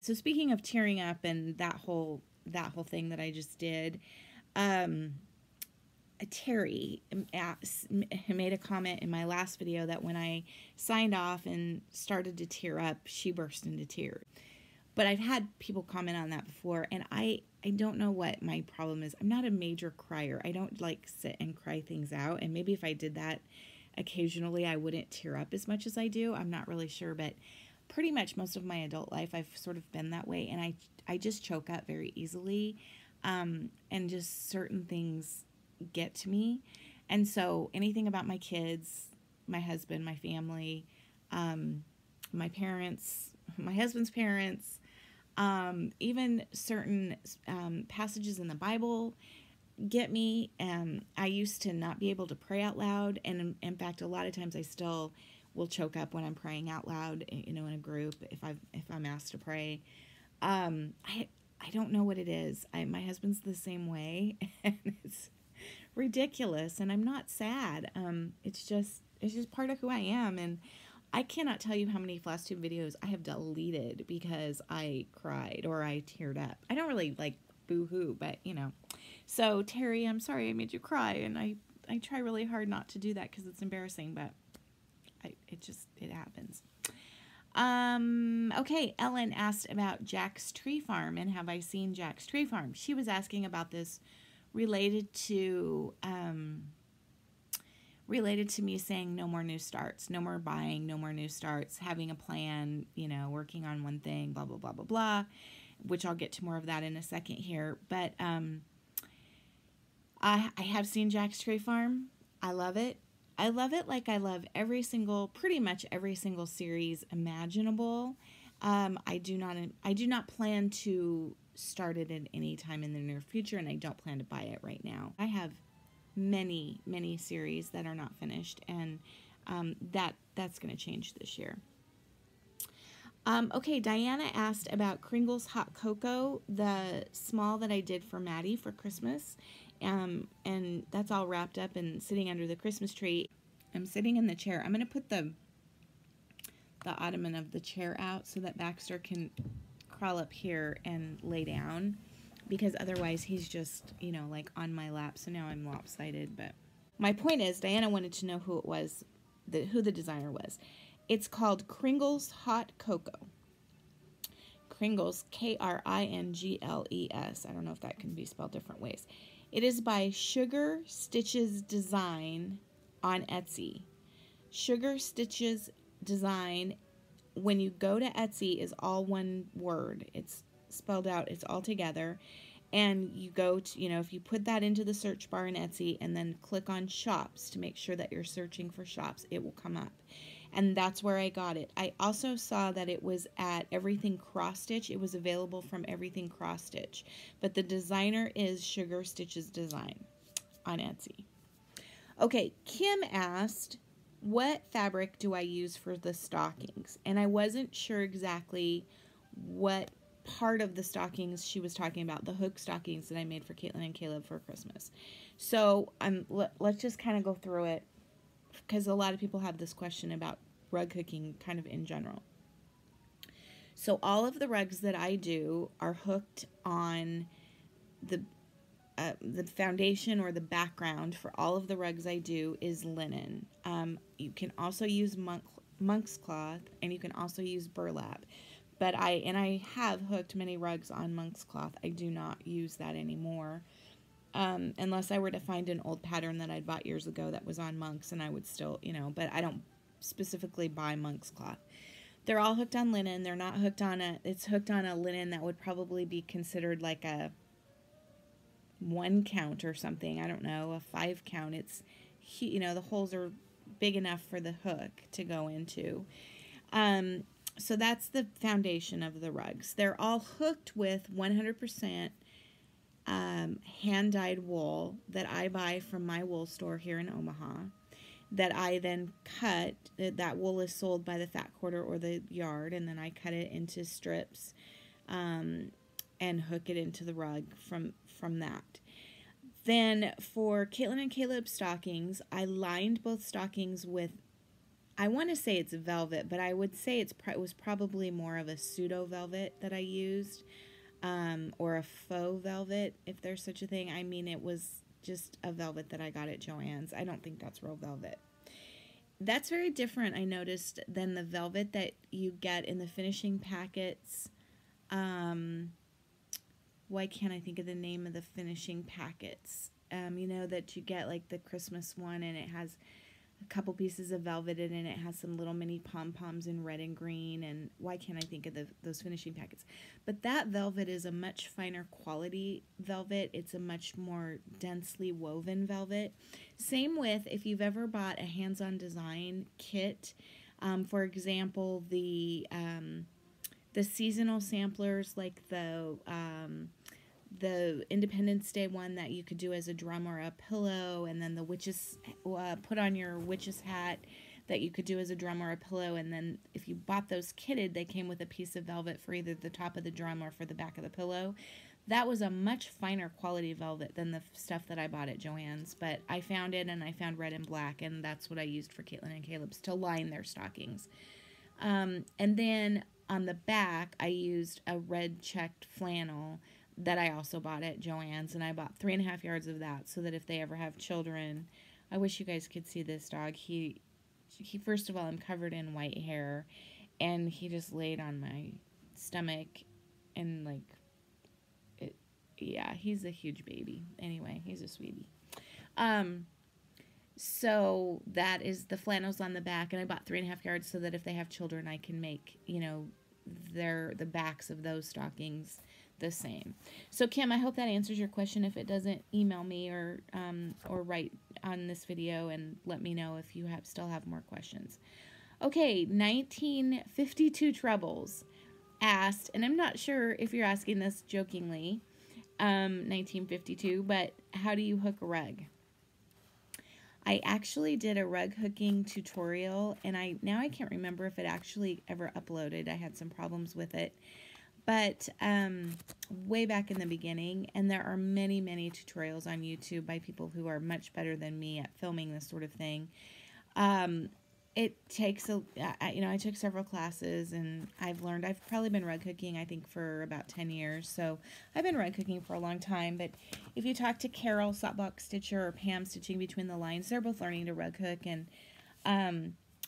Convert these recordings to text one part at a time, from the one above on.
So speaking of tearing up and that whole thing that I just did, Terry made a comment in my last video that when I signed off and started to tear up, she burst into tears. But I've had people comment on that before, and I don't know what my problem is. I'm not a major crier. I don't like sit and cry things out, and maybe if I did that occasionally, I wouldn't tear up as much as I do. I'm not really sure, but pretty much most of my adult life, I've sort of been that way, and I just choke up very easily, and just certain things get to me. And so anything about my kids, my husband, my family, my parents, my husband's parents, even certain passages in the Bible get me. I used to not be able to pray out loud, and in fact, a lot of times I still will choke up when I'm praying out loud, in a group, if I'm asked to pray. I don't know what it is. My husband's the same way, and it's ridiculous, and I'm not sad. It's just part of who I am, and I cannot tell you how many Flosstube videos I have deleted because I cried or I teared up. I don't really like boo-hoo, but So Terry, I'm sorry I made you cry, and I try really hard not to do that because it's embarrassing, but it happens. Okay, Ellen asked about Jack's Tree Farm, and have I seen Jack's Tree Farm? She was asking about this related to me saying no more new starts, no more buying, no more new starts, having a plan, working on one thing, blah, blah, blah, blah, blah, which I'll get to more of that in a second here. But I have seen Jack's Tree Farm. I love it. I love it like I love pretty much every single series imaginable. I do not plan to start it at any time in the near future, and I don't plan to buy it right now. I have many series that are not finished, and that's going to change this year. Okay, Diana asked about Kringle's Hot Cocoa, the small that I did for Maddie for Christmas, and that's all wrapped up and sitting under the Christmas tree. I'm sitting in the chair. I'm going to put the ottoman of the chair out so that Baxter can crawl up here and lay down, because otherwise he's just, like on my lap. So now I'm lopsided. But my point is, Diana wanted to know who it was, who the designer was. It's called Kringle's Hot Cocoa. Kringle's, Kringles. I don't know if that can be spelled different ways. It is by Sugar Stitches Design on Etsy. Sugar Stitches Design, when you go to Etsy, is all one word. It's spelled out, it's all together. And you go to, if you put that into the search bar in Etsy and then click on shops to make sure that you're searching for shops, it will come up. And that's where I got it. I also saw that it was at Everything Cross Stitch. It was available from Everything Cross Stitch. But the designer is Sugar Stitches Design on Etsy. Okay, Kim asked, what fabric do I use for the stockings? And I wasn't sure exactly what part of the stockings she was talking about, the hook stockings that I made for Caitlin and Caleb for Christmas. So let's just kind of go through it, because a lot of people have this question about rug hooking kind of in general. So all of the rugs that I do are hooked on the foundation, or the background for all of the rugs I do is linen. You can also use monk's cloth, and you can also use burlap. But I have hooked many rugs on monk's cloth. I do not use that anymore. Unless I were to find an old pattern that I'd bought years ago that was on monks, and I would still, but I don't specifically buy monk's cloth. They're all hooked on linen. They're not hooked on it's hooked on a linen that would probably be considered like a 1 count or something. I don't know, a 5 count. It's, the holes are big enough for the hook to go into. So that's the foundation of the rugs. They're all hooked with 100% hand-dyed wool that I buy from my wool store here in Omaha, that I then cut. That wool is sold by the fat quarter or the yard, and then I cut it into strips and hook it into the rug from that. Then for Caitlin and Caleb's stockings, I lined both stockings with I want to say it's velvet, but I would say it was probably more of a pseudo velvet that I used, or a faux velvet, if there's such a thing. I mean, it was just a velvet that I got at Joann's. I don't think that's real velvet. That's very different, I noticed, than the velvet that you get in the finishing packets. Why can't I think of the name of the finishing packets? You know, that you get like the Christmas one, and it has a couple pieces of velvet in it, and it has some little mini pom-poms in red and green, and why can't I think of those finishing packets? But that velvet is a much finer quality velvet. It's a much more densely woven velvet. Same with if you've ever bought a hands-on design kit. For example, the seasonal samplers, like the Independence Day one that you could do as a drum or a pillow, and then the witch's put on your witch's hat that you could do as a drum or a pillow, and then if you bought those kitted, they came with a piece of velvet for either the top of the drum or for the back of the pillow. That was a much finer quality velvet than the stuff that I bought at Joann's, but I found it, and I found red and black, and that's what I used for Caitlin and Caleb's to line their stockings. And then on the back, I used a red checked flannel that I also bought at Joann's, and I bought 3.5 yards of that so that if they ever have children, I wish you guys could see this dog. He first of all, I'm covered in white hair, and he just laid on my stomach, and like, yeah, he's a huge baby. Anyway, he's a sweetie. So that is the flannels on the back, and I bought 3.5 yards so that if they have children, I can make, you know, the backs of those stockings the same. So Kim, I hope that answers your question. If it doesn't, email me or write on this video and let me know if you still have more questions. Okay, 1952 Troubles asked, and I'm not sure if you're asking this jokingly, 1952, but how do you hook a rug? I actually did a rug hooking tutorial, and now I can't remember if it actually ever uploaded. I had some problems with it. But way back in the beginning, and there are many, many tutorials on YouTube by people who are much better than me at filming this sort of thing. It takes I took several classes, and I've probably been rug hooking, I think, for about 10 years. So I've been rug hooking for a long time. But if you talk to Carol, Softbox Stitcher, or Pam, Stitching Between the Lines, they're both learning to rug hook. And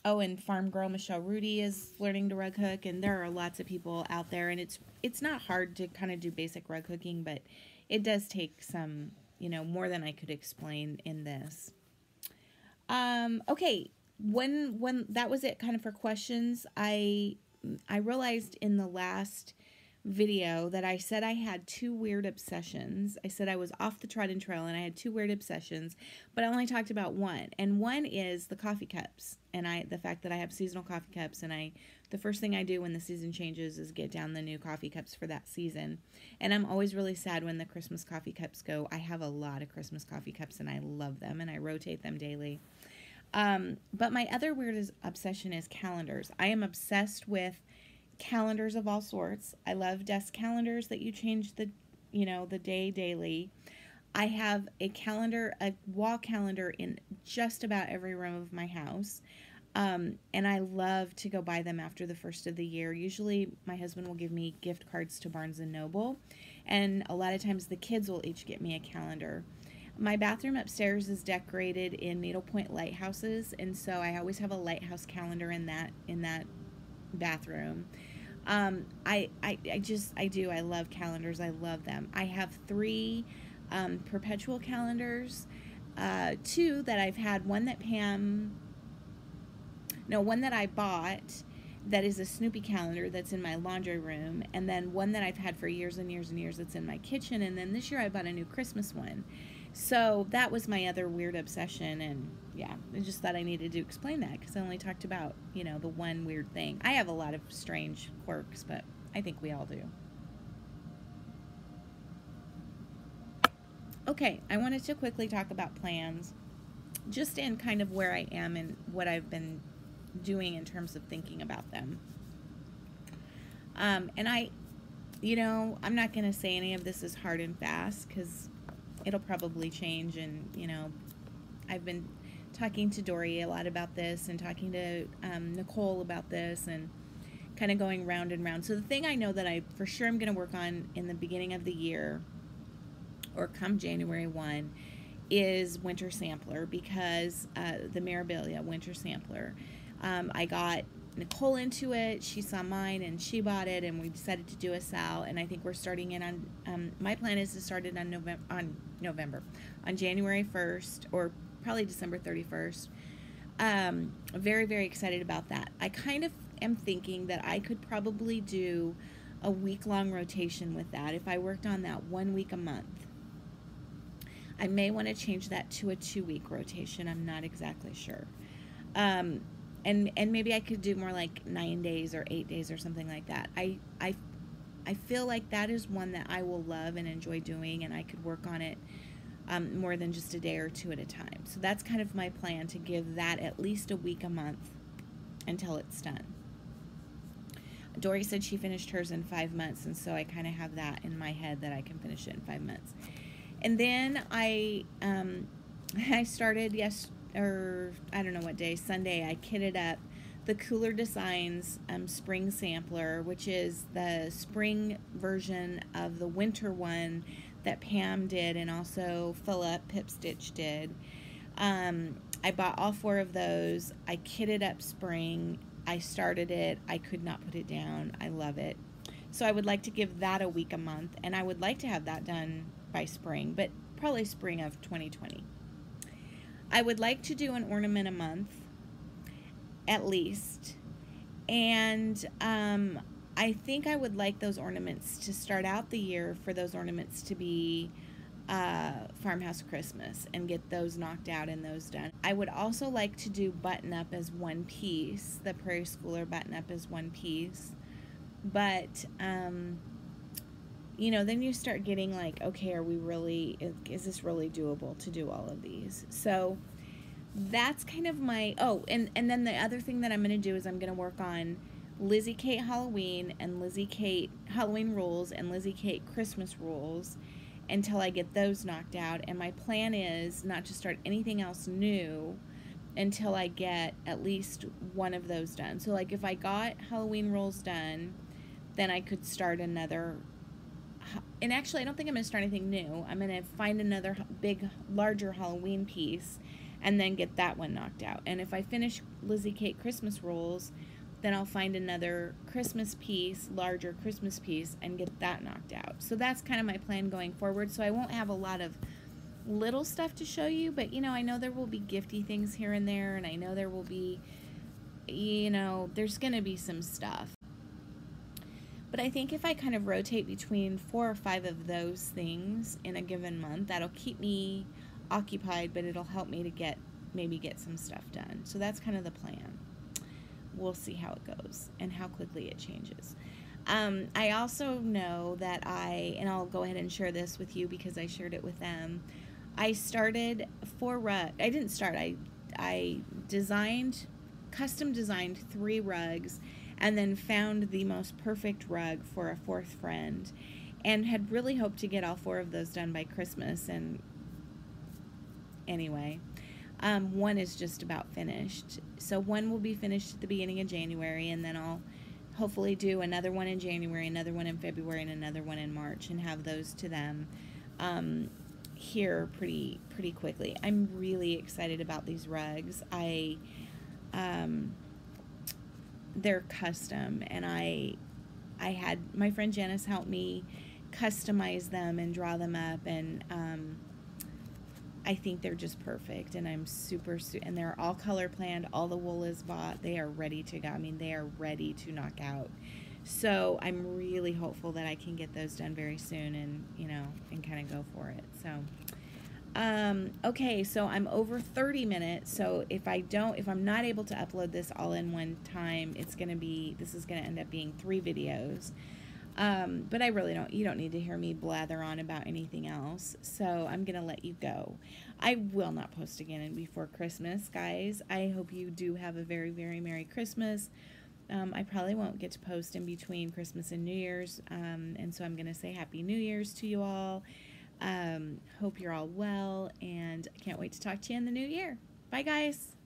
and Farm Girl Michelle Rudy is learning to rug hook, and there are lots of people out there, and it's not hard to kind of do basic rug hooking, but it does take some, more than I could explain in this. Okay, when that was it kind of for questions. I realized in the last video that I said I had 2 weird obsessions. I said I was off the Trodden trail and I had 2 weird obsessions, but I only talked about one. And one is the coffee cups, and the fact that I have seasonal coffee cups, and the first thing I do when the season changes is get down the new coffee cups for that season. And I'm always really sad when the Christmas coffee cups go. I have a lot of Christmas coffee cups, and I love them, and I rotate them daily. But my other weird obsession is calendars. I am obsessed with calendars of all sorts. I love desk calendars that you change the day daily. I have a wall calendar in just about every room of my house. And I love to go buy them after the first of the year. Usually my husband will give me gift cards to Barnes & Noble, and a lot of times the kids will each get me a calendar. My bathroom upstairs is decorated in needlepoint lighthouses, and so I always have a lighthouse calendar in that bathroom. I do. I love calendars. I love them. I have 3 perpetual calendars, 2 that I've had, one that I bought that is a Snoopy calendar that's in my laundry room, and then one that I've had for years and years and years that's in my kitchen, and then this year I bought a new Christmas one. So that was my other weird obsession, and yeah, I just thought I needed to explain that because I only talked about, the one weird thing. I have a lot of strange quirks, but I think we all do. Okay, I wanted to quickly talk about plans, just in kind of where I am and what I've been doing in terms of thinking about them. And I'm not going to say any of this is hard and fast because it'll probably change, and I've been talking to Dory a lot about this, and talking to Nicole about this, and kind of going round and round. So the thing I know that I for sure am going to work on in the beginning of the year, or come January 1, is Winter Sampler, because the Mirabilia Winter Sampler. I got Nicole into it. She saw mine and she bought it, and we decided to do a sal. And I think we're starting it on. My plan is to start it on January 1st, or probably December 31st. Very, very excited about that. I kind of am thinking that I could probably do a week-long rotation with that if I worked on that 1 week a month. I may want to change that to a 2-week rotation. I'm not exactly sure. And maybe I could do more like 9 days or 8 days or something like that. I feel like that is one that I will love and enjoy doing, and I could work on it more than just a day or two at a time. So that's kind of my plan, to give that at least a week a month until it's done. Dory said she finished hers in 5 months, and so I kind of have that in my head that I can finish it in 5 months. And then I started I don't know what day, Sunday, I kitted up the Cooler Designs spring sampler, which is the spring version of the winter one that Pam did, and also Philip Pip Stitch did. I bought all 4 of those. I kitted up spring. I started it. I could not put it down. I love it. So I would like to give that a week a month, and I would like to have that done by spring, but probably spring of 2020. I would like to do an ornament a month, at least. And I think I would like those ornaments to start out the year, for those ornaments to be Farmhouse Christmas, and get those knocked out and those done. I would also like to do button up as one piece, the Prairie Schooler button up as one piece. But you know, then you start getting like, okay, is this really doable to do all of these? So that's kind of my, and then the other thing that I'm going to do is I'm going to work on Lizzie Kate Halloween, and Lizzie Kate Halloween rules, and Lizzie Kate Christmas rules, until I get those knocked out. And my plan is not to start anything else new until I get at least one of those done. So like if I got Halloween rules done, then I could start another. And actually, I don't think I'm going to start anything new. I'm going to find another big, larger Halloween piece, and then get that one knocked out. And if I finish Lizzie Kate Christmas rules, then I'll find another Christmas piece, larger Christmas piece, and get that knocked out. So that's kind of my plan going forward. So I won't have a lot of little stuff to show you, but, you know, I know there will be gifty things here and there, and I know there will be, you know, there's going to be some stuff. But I think if I kind of rotate between 4 or 5 of those things in a given month, that'll keep me occupied, but it'll help me to maybe get some stuff done. So that's kind of the plan. We'll see how it goes and how quickly it changes. I also know that and I'll go ahead and share this with you because I shared it with them. I started 4 rugs. I didn't start. I custom designed 3 rugs, and then found the most perfect rug for a 4th friend, and had really hoped to get all 4 of those done by Christmas. And anyway, one is just about finished. So one will be finished at the beginning of January, and then I'll hopefully do another one in January, another one in February, and another one in March, and have those to them here pretty quickly. I'm really excited about these rugs. They're custom, and I had my friend Janice help me customize them and draw them up, and I think they're just perfect, and I'm and they're all color planned. All the wool is bought. They are ready to go. I mean, they are ready to knock out. So I'm really hopeful that I can get those done very soon, and, you know, and kind of go for it. So okay, so I'm over 30 minutes. So if I'm not able to upload this all in one time, this is gonna end up being 3 videos. But you don't need to hear me blather on about anything else. So I'm gonna let you go. I will not post again before Christmas, guys. I hope you do have a very, very Merry Christmas. I probably won't get to post in between Christmas and New Year's, and so I'm gonna say Happy New Year's to you all. Hope you're all well, and I can't wait to talk to you in the new year. Bye, guys.